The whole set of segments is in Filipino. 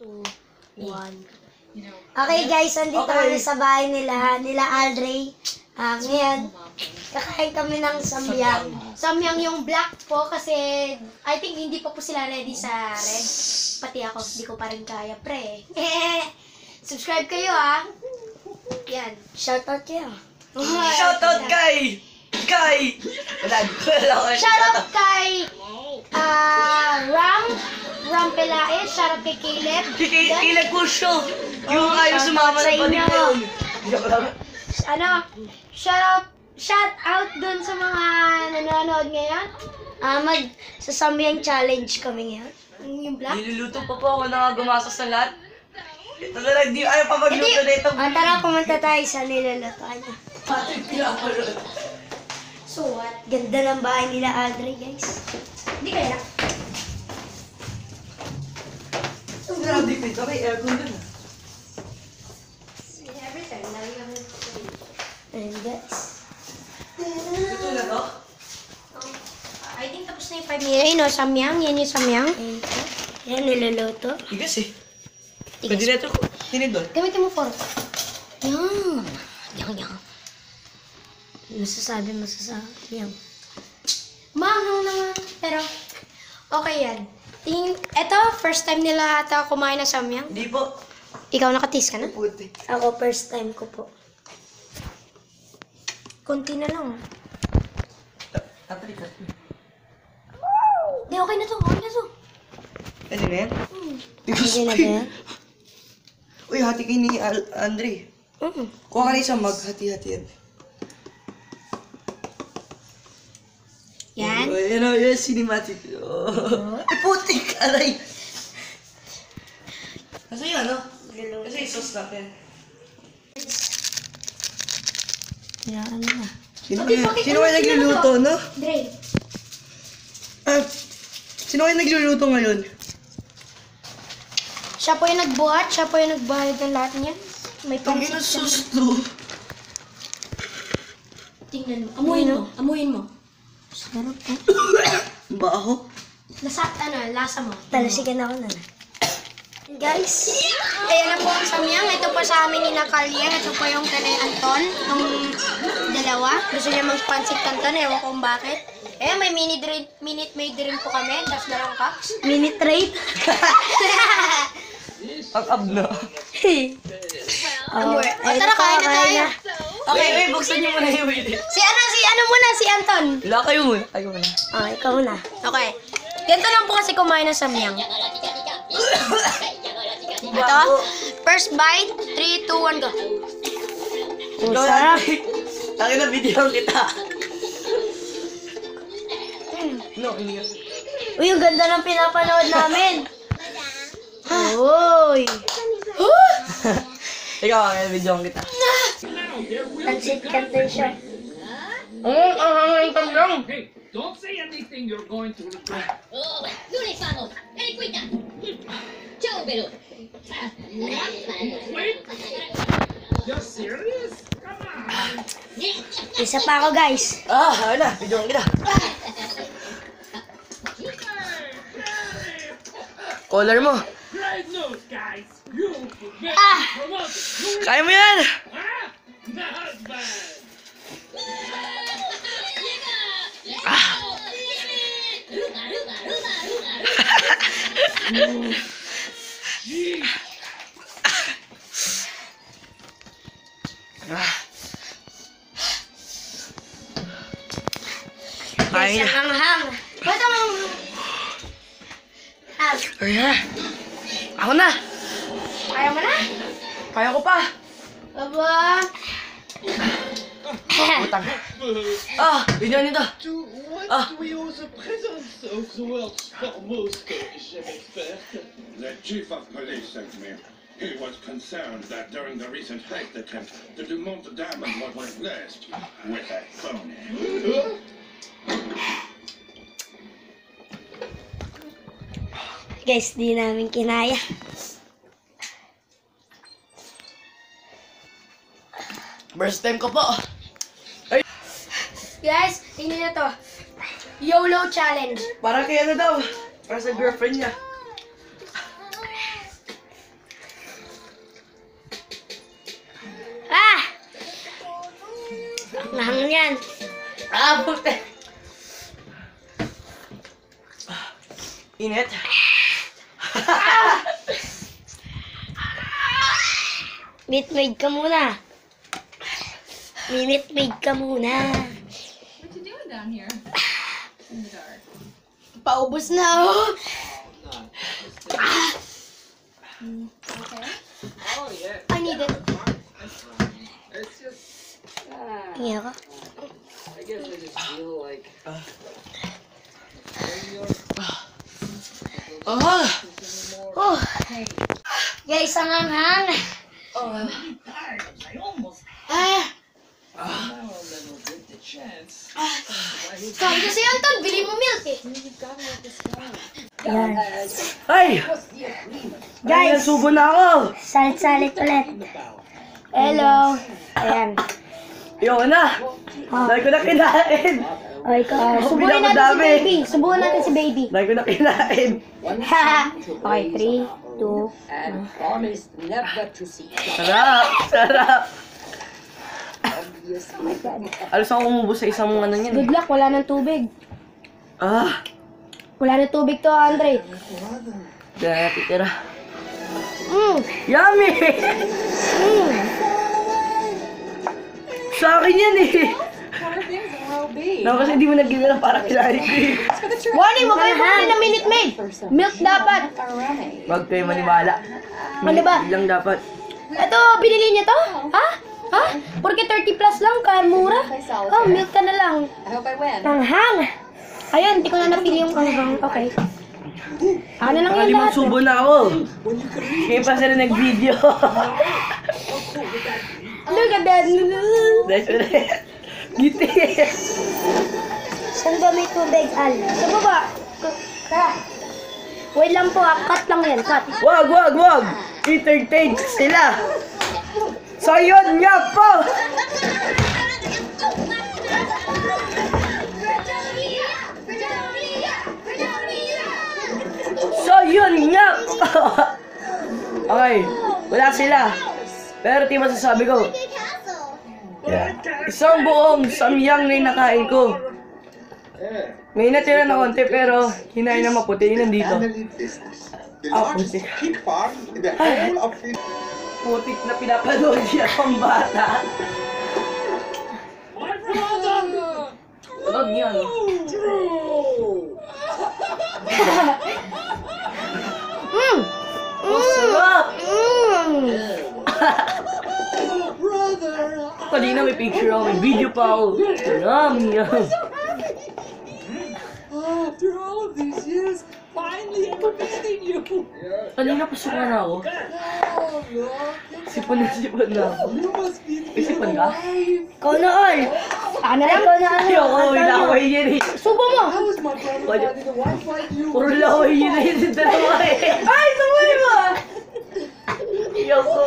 2, 1. Okay guys, andito kami sa bahay nila Aldray. Ngayon, kakain kami ng samyang. Samyang yung black po kasi I think hindi pa po sila ready sa red. Pati ako, hindi ko pa rin kaya, pre. Subscribe kayo Yan. Shoutout kayo. Shoutout kay! Shoutout kay Ram Pelaez. Shoutout kay Caleb. Caleb Cusio! Yung ayaw sumama na panig na yun. Shout out dun sa mga nanonood ngayon. Sa Samyang Challenge kami ngayon. Yung black. Niluluto pa po ako nakagumasa sa lahat. Ito na lang, di ayaw pa magluto na ito. Tara, pumunta tayo sa nilulutoan niya. So what? Ganda ng bahay nila Aldray, guys. Hindi kaya. Grabe pito, may aircon dun. Every time, lagi kami. And guys. Ito na to? I think tapos na yung 5 minutes. Ayun samyang. Yan yung samyang. Yan, niluluto. Tigas eh. Pwede na ito ko. Tinidol. Gamitin mo fork. Yan. Yan. Masasabi. Yan. Maanghang naman. Pero, okay yan. Ito, first time nila ata kumain ng samyang. Hindi po. Ikaw nakatis ka na? Puti. Ako, first time ko po. Konti na lang. Tapalikat. Hindi, okay na to. Okay na to. Ano na yan? Hindi na ba yan? Uy, hati kayo ni Andre. Kuha ka na isang mag. Hati-hati yan. Yan. Yan, cinematic. Ay, putik! Aray! Kasi yun, ano? Kasi yung sauce natin. Yan na. Sino kayo nagluluto, no? Dre. Sino kayo nagluluto ngayon? Siya po yung nagbuhat. Siya po yung nagbayad ng lahat niya. May Ang pansit. sauce to. Tingnan mo. Amuyin mo. Sarap po. Baho. Lasa mo. Talasigan ako na. Guys, ayan na po ang samyang. Ito po sa amin ni Nakalya. Ito po yung kanay Anton. Itong dalawa. Gusto niya mag-pancit canton. Ewan ko kung bakit. Eh, may minute maid rin po kami. Tapos dalawang cups. Minute rate? Ang abno. Tara, kain na tayo. Okay, wait, buksan niyo muna yung video. Si Anton. Wala kayo muna. Kayo muna. Ikaw na. Okay. Ganito lang po kasi kumain ng samyang. Ito, first bite, 3, 2, 1, go. Sarap. Takin na video kita. No, hindi yun. Uy, ang ganda ng pinapanood namin. Uy. Ikaw, video kita. Pancit canton siya. Hey, don't say anything you're going to regret. Oh, non le fanno! Vieni qui da! Ciao, Velo! Wait! You're serious? Come on! Isa pa ako, guys. Ayun na, video kita. Color mo. Great news, guys! You get promoted! Kaya mo yan! Huh? Not bad! Guys, Kaya. ang hanghang. Ba't ang... Kaya. Ako na. Kaya mo na? Kaya ko pa. Aba. Utang. Video nito. What was the presence of the world's foremost chef expert? The chief of police sent me. He was concerned that during the recent heist attempt, the Dumont diamond was replaced with a phone. Guys, di namin kinaya. First time ko po. Guys, tingnan nyo to. YOLO challenge. Para kay ano daw? Para sa girlfriend niya. Nahang yan. Ah, puti. Init. Meat-made ka muna. Meat-made ka muna. What you doing down here? In the dark. Paubos na oh. Okay. Oh, yeah. I need it. It's just, Tingin ako. I guess I just feel like Ah! Oh. Guys, ang hanghang. I almost Ah. now a little bit the chance. Sabi ko si Anton, bili mo milk eh. Yan. Ay! Guys! Subo na ako! Salit-salit ulit. Hello. Ayan. Ayoko na! Dahil ko na kinain! O, ikaw. Ako Subuhin natin si pinakadami. baby. Subuhin natin si baby. Dahil ko na kinain! Okay, 3, 2, And promised never to see. Sarap! Sarap! Obviously, Alos ako umubos sa isang ano yan. good luck. Wala ng tubig. Ah! Wala ng tubig to, Andre. Kaya titira. Mmm. Yummy! Sa akin yan eh! No, kasi hindi mo nagigil para kinain ko eh. Warning, huwag kayo kumain ng Minute Maid. Milk dapat. Huwag kayo maniwala. Ano ba? Lang dapat. Ito, binili niya to? Ha? Ha? Porque 30 plus lang, kaya mura. Oh, milk ka na lang. I hope I win. Anghang. Ayun, hindi ko na napili yung anghang. Okay. Ano lang yan Nakalimang lahat? subo na ako. Kaya pa sila nag-video. Look at that. That's it. Giti. Saan ba may tubig, Al? Sa baba. Tara. Wait lang po, cut lang yan, cut. Wag, wag, wag. Entertain sila. So yun nga po. So yun nga po. Okay, wala sila. Pero di masasabi ko. Isang buong samyang na yung nakain ko. May natira na konti pero hinain na maputi. Yun nandito. family business. The Ah, largest puti. pig farm in the whole of Finland. Putik na pinapanood niya pang bata. My brother! Tunog niya, no? Oh, sarap! Kanina may picture ako, may video pa ako. Yum, yum. After all of these years, finally ever meeting you! Kanina pasukan na ako. Sipon na ako. You must be the Isipan ka? Ikaw na, Al. Ako na lang. Ikaw na, ano. Ayoko, ilaway yun eh. Subo mo. How is my brother finding a wife like you? Puro laway yun na yun yung dalawa eh. Ay, sumuli mo! Ayoko.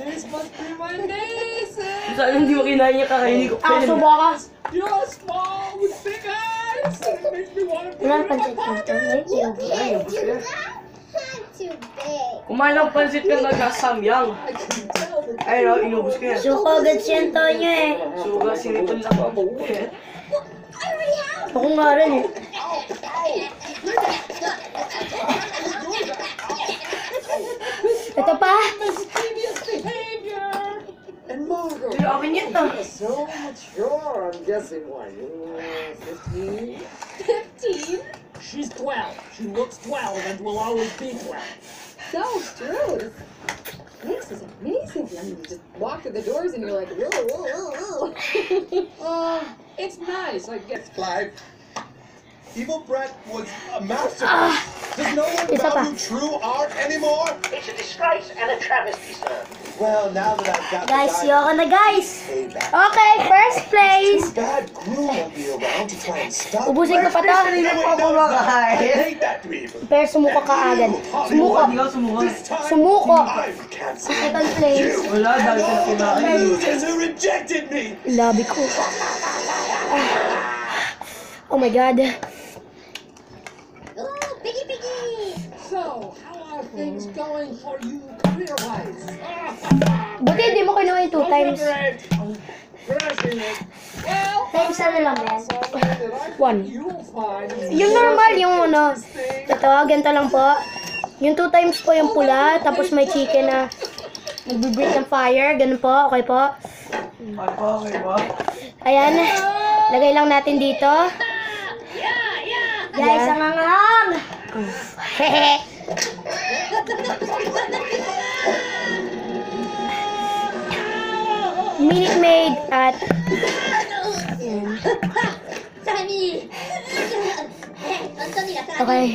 This must be my Nathan! Sana hindi mo kinain niya kakainin ko pa Ako, yun. subo ka. You're small with big eyes! It makes me want to be Wala your pansit dito. Ay, yung gusto niya. Kumain ng pansit ka nagkasamyang. Ay, no, inubos ko yan. Suko agad si Antonio eh. Suga, sinipon lang ako. Ako nga rin eh. Ito pa. mischievous behavior! And Margot, Hindi, akin yan ah. so mature, I'm guessing, what, 15? 15? She's 12. She looks 12 and will always be 12. So true. This is amazing. I mean, you just walk through the doors and you're like, whoa, whoa, whoa, whoa. It's nice, I guess. Clive, Evil Brett was a masterpiece. Does no one Isa pa. value true art anymore? It's a disgrace and a travesty, sir. Well, now that I've got Guys, the yoko na guys. payback. Okay, first place. Too bad Gru won't be around to try and stop Ubusin ko pa to. Kanina pa ako kumakain. I hate that dweeb. Pero sumuko ka agad. Sumuko. Hindi ka sumuha. This time, Sumuko. I've canceled. Second place. Wala, dahil ka na kinain. Losers who rejected me. Labi ko. Oh my God. Oh, piggy piggy! So, how are things going for you career-wise? Buti hindi mo kinuha yung 2 times. Times ano lang yan? One. Yung normal, yung ano. Ito, ganito lang po. Yung 2 times po yung pula, tapos may chicken na nagbe-break ng fire. Ganun po, okay po. Okay ba? Ayan. Lagay lang natin dito. Guys, ang angang! Hehe. Minute Maid at Sammy! Anthony, okay.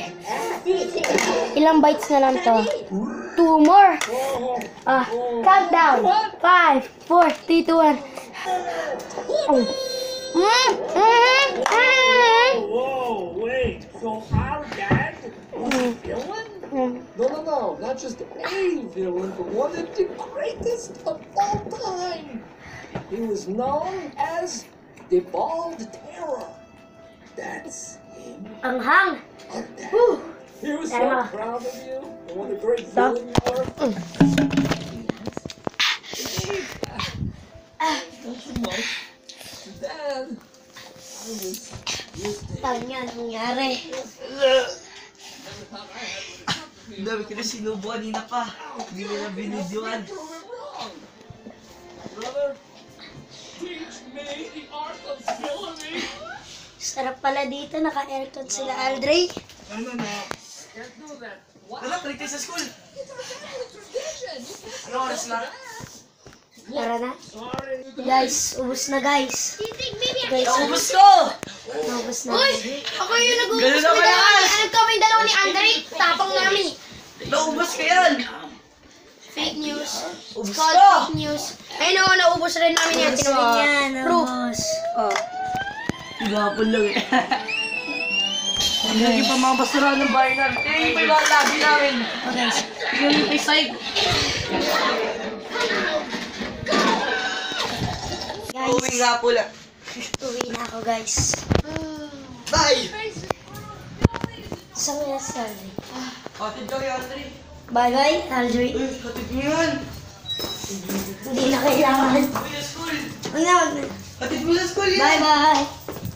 Ilang bites na lang to? 2 more. Countdown. 5, 4, 3, 2, 1. Oh. Whoa, wait. So our dad was a villain? No, not just a villain, but one of the greatest of all time. He was known as the Bald Terror. That's him. Ang hang. He was so Tama. proud of you. And what a great villain you are. Dad, I was used to Paano yan nangyari? Ang dami ko na sinubo kanina pa. Hindi mo na binidyoan. prove him wrong. Brother, teach me the art of villainy. Sarap pala dito. Naka-aircon sila, Aldray. Ano na? Can't do that. Wala, balik tayo sa school. Ano oras na? Tara na. Sorry. Guys, ubus na guys. Guys, Ubus ko! ubus na. Ako yung nag-uubos Ganun na kalakas! Ano kami dalawa ni Andre? Tapang namin. Naubos ka yan! Fake news. Ubus Called ko! fake news. Ayun o, naubos rin namin yan. Ubus Tinan mo. rin yan, Proof. ubus. Oh. Gapon lang eh. Hindi pa mga basura ng bahay namin. Eh, yung mga labi namin. Yung isay. Guys, Uwi nga pula. uwi na ako guys. Bye! Saan kaya si Aldray? Hatid ka kay Andre. Bye-bye, Aldray. Hatid mo yan. Hindi na kailangan. Uwi na school. Huwag na, huwag na. Hatid mo sa school yan. Bye-bye.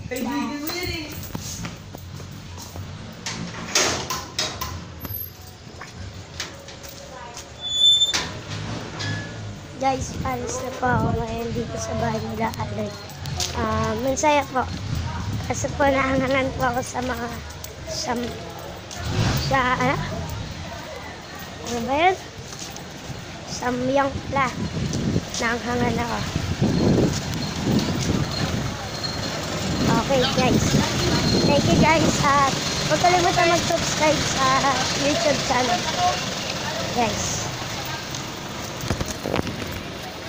Kaibigan mo yan eh. Guys, alis na po ako ngayon dito sa bahay nila Aldray. Mansaya po. Kasi po nahanganan po ako sa mga ano ba yun? Samyang pla. Nahanganan ako. Okay guys. Thank you guys. At huwag kalimutan mag-subscribe sa YouTube channel. Guys.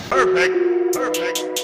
Perfect. Perfect.